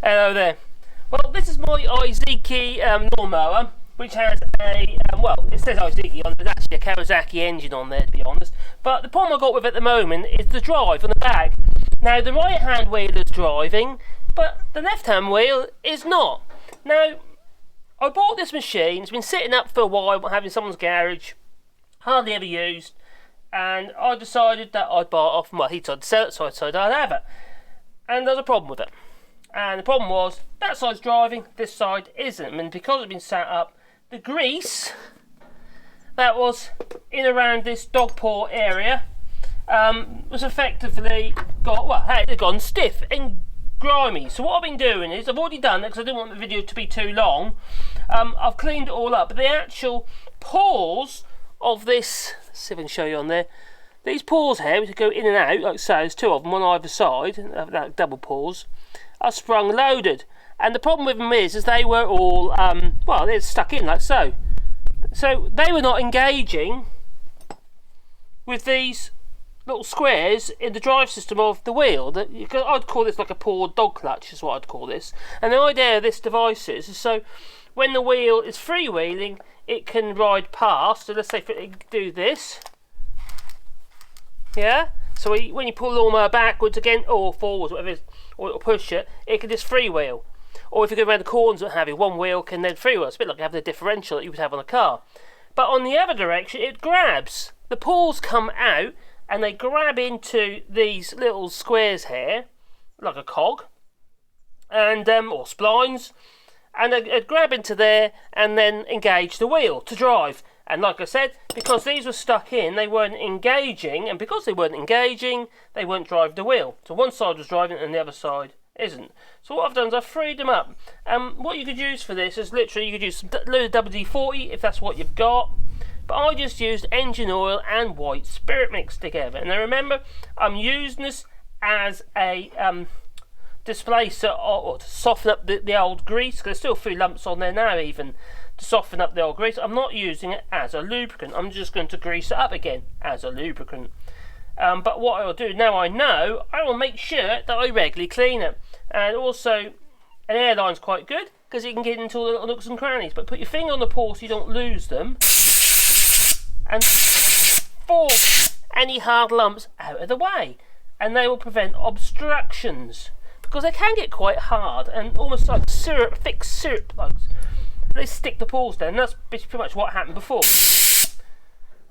Hello there. Well, this is my Iseki lawnmower, which has a, well, it says Iseki on it, there's actually a Kawasaki engine on there, to be honest. But the problem I've got with it at the moment is the drive on the back. Now, the right hand wheel is driving, but the left hand wheel is not. Now, I bought this machine, it's been sitting up for a while, having someone's garage, hardly ever used, and I decided that I'd buy it off, well, he tried to sell it, so I decided I'd have it. And there's a problem with it. And the problem was, that side's driving, this side isn't. And because it's been sat up, the grease that was in around this dog paw area was effectively had gone stiff and grimy. So what I've been doing is, I've already done it because I didn't want the video to be too long. I've cleaned it all up, but the actual paws of this, let's see if I can show you on there. These paws here, which go in and out, like so, there's two of them on either side, like double paws, are sprung loaded. And the problem with them is they were all, they're stuck in like so. So they were not engaging with these little squares in the drive system of the wheel. I'd call this like a paw dog clutch, is what I'd call this. And the idea of this device is so when the wheel is freewheeling, it can ride past. So let's say it do this. Yeah? So when you pull the lawnmower backwards again, or forwards, whatever it is, or it'll push it, it can just freewheel. Or if you go around the corners and have it, one wheel can then freewheel. It's a bit like having a differential that you would have on a car. But on the other direction, it grabs. The paws come out and they grab into these little squares here, like a cog, and or splines, and they grab into there and then engage the wheel to drive. And like I said, because these were stuck in, they weren't engaging, and because they weren't engaging, they wouldn't drive the wheel. So one side was driving and the other side isn't. So what I've done is I've freed them up. What you could use for this is literally, you could use some WD-40 if that's what you've got. But I just used engine oil and white spirit mixed together. And now remember, I'm using this as a displacer or to soften up the old grease, because there's still a few lumps on there now even, to soften up the old grease. I'm not using it as a lubricant. I'm just going to grease it up again as a lubricant. But what I will do, now I know, I will make sure that I regularly clean it. And also, an airline's quite good, because you can get into all the little nooks and crannies. But put your finger on the paw so you don't lose them. And force any hard lumps out of the way. And they will prevent obstructions. Because they can get quite hard, and almost like syrup, thick syrup plugs. They stick the paws down, and that's pretty much what happened before.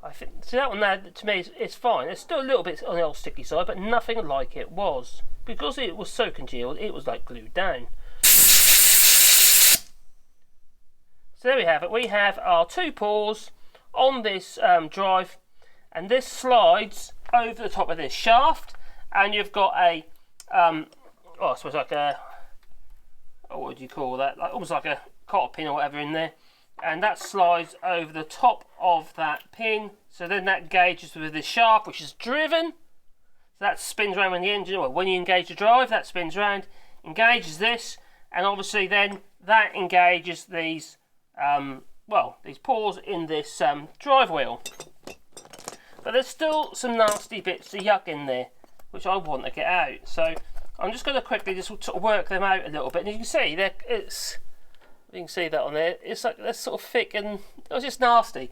I think, so that one now, to me, is fine. It's still a little bit on the old sticky side, but nothing like it was. Because it was so congealed, it was like glued down. So there we have it. We have our two paws on this drive, and this slides over the top of this shaft, and you've got a, I suppose like a, what would you call that? Like, almost like a cotter pin or whatever in there, and that slides over the top of that pin. So then that engages with this shaft, which is driven. So that spins around when the engine, or when you engage the drive, that spins around, engages this, and obviously then that engages these, these paws in this drive wheel. But there's still some nasty bits of yuck in there, which I want to get out. So I'm just going to quickly just sort of work them out a little bit, and you can see you can see that on there. It's like that's sort of thick and it's just nasty.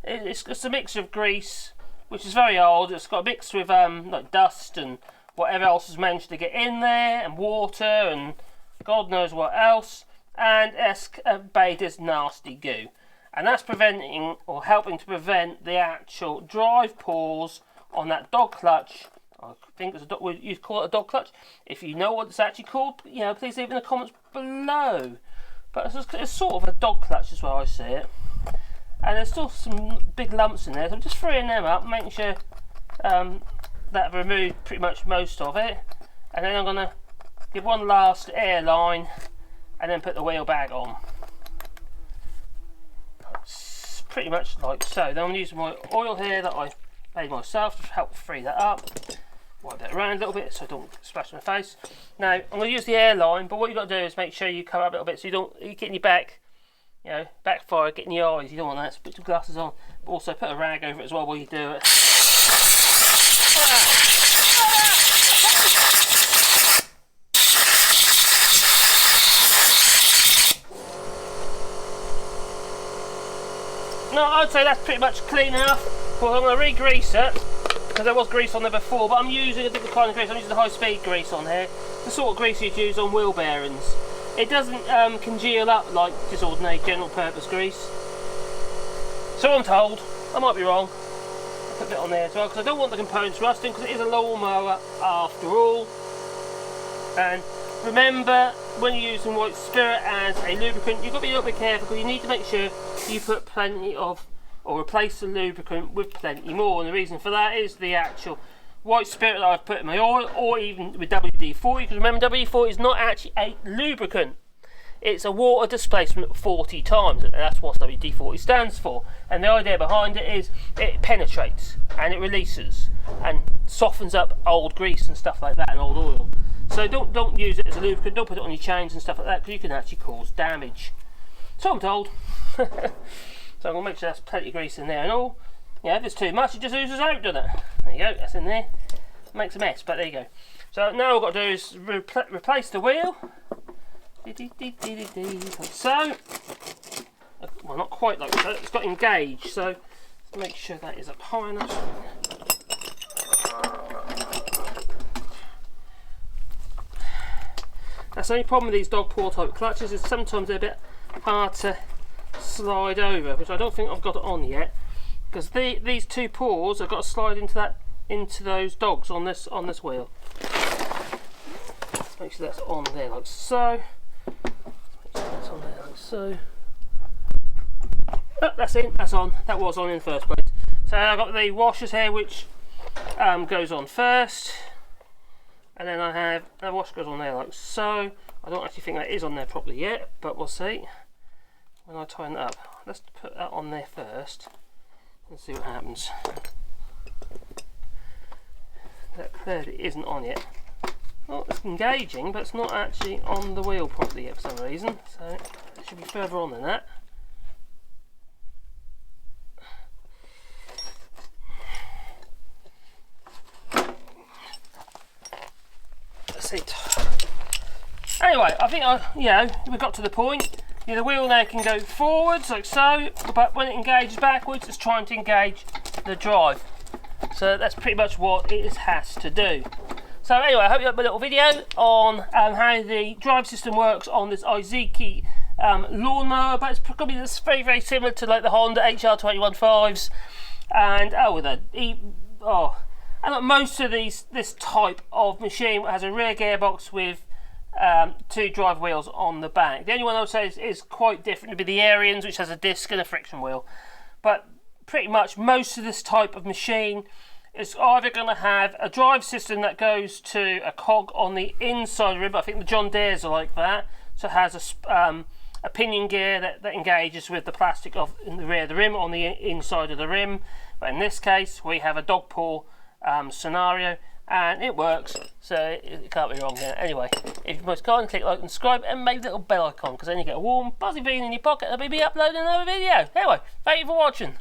It's just a mixture of grease, which is very old. It's got a mix with like dust and whatever else has managed to get in there, and water and God knows what else, and it's Bader's nasty goo, and that's preventing or helping to prevent the actual drive paws on that dog clutch. I think it's you'd call it a dog clutch. If you know what it's actually called, please leave in the comments below. But it's sort of a dog clutch is where I see it. And there's still some big lumps in there, so I'm just freeing them up, making sure that I've removed pretty much most of it. And then I'm going to give one last airline and then put the wheel bag on. It's pretty much like so. Then I'm using my oil here that I made myself to help free that up. Wipe that around a little bit so I don't splash my face. Now I'm going to use the airline, but what you've got to do is make sure you cover up a little bit so you get in your back, backfire, get in your eyes. You don't want that. So put your glasses on, but also put a rag over it as well while you do it. I'd say that's pretty much clean enough. Well, I'm going to re-grease it, because there was grease on there before, but I'm using a different kind of grease. I'm using the high-speed grease on here, the sort of grease you'd use on wheel bearings. It doesn't congeal up like just ordinary general-purpose grease. So I'm told. I might be wrong. I'll put a bit on there as well, because I don't want the components rusting, because it is a lawnmower after all. And remember, when you're using white spirit as a lubricant, you've got to be a little bit careful, because you need to make sure you put plenty of, or replace the lubricant with plenty more. And the reason for that is the actual white spirit that I've put in my oil, or even with WD-40, because remember, WD-40 is not actually a lubricant. It's a water displacement 40 times, and that's what WD-40 stands for. And the idea behind it is it penetrates and it releases and softens up old grease and stuff like that, and old oil. So don't use it as a lubricant, don't put it on your chains and stuff like that, because you can actually cause damage. So I'm told. So I'm going to make sure there's plenty of grease in there and all. Yeah, if it's too much, it just oozes out, doesn't it? There you go, that's in there. Makes a mess, but there you go. So now all I've got to do is replace the wheel. Like so. Well, not quite like so, it's got engaged, so let's make sure that is up high enough. That's the only problem with these dog paw type clutches, is sometimes they're a bit hard to slide over, which I don't think I've got it on yet, because these two paws have got to slide into those dogs on this wheel. Let's make sure that's on there like so. That's on there like so. Oh, that's in, that's on. That was on in the first place. So I've got the washers here, which goes on first, and then I have the washer goes on there like so. I don't actually think that is on there properly yet, but we'll see when I tighten it up. Let's put that on there first and see what happens. That clearly isn't on yet. Well, it's engaging, but it's not actually on the wheel properly yet for some reason, so it should be further on than that. Let's see. Anyway, I think we've got to the point. The wheel now can go forwards like so, but when it engages backwards, it's trying to engage the drive. So that's pretty much what it has to do. So anyway, I hope you liked my little video on how the drive system works on this Iseki lawnmower, but it's probably very, very similar to like the Honda HR215s, and and most of this type of machine has a rear gearbox with two drive wheels on the back. The only one I would say is quite different would be the Arians, which has a disc and a friction wheel. But pretty much most of this type of machine is either going to have a drive system that goes to a cog on the inside of the rim. I think the John Deere's are like that. So it has a pinion gear that engages with the plastic in the rear of the rim on the inside of the rim. But in this case, we have a dog paw scenario, and it works, so it can't be wrong here. Anyway, if you most kindly click like and subscribe and make the little bell icon, because then you get a warm, buzzy feeling in your pocket and I'll be uploading another video. Anyway, thank you for watching.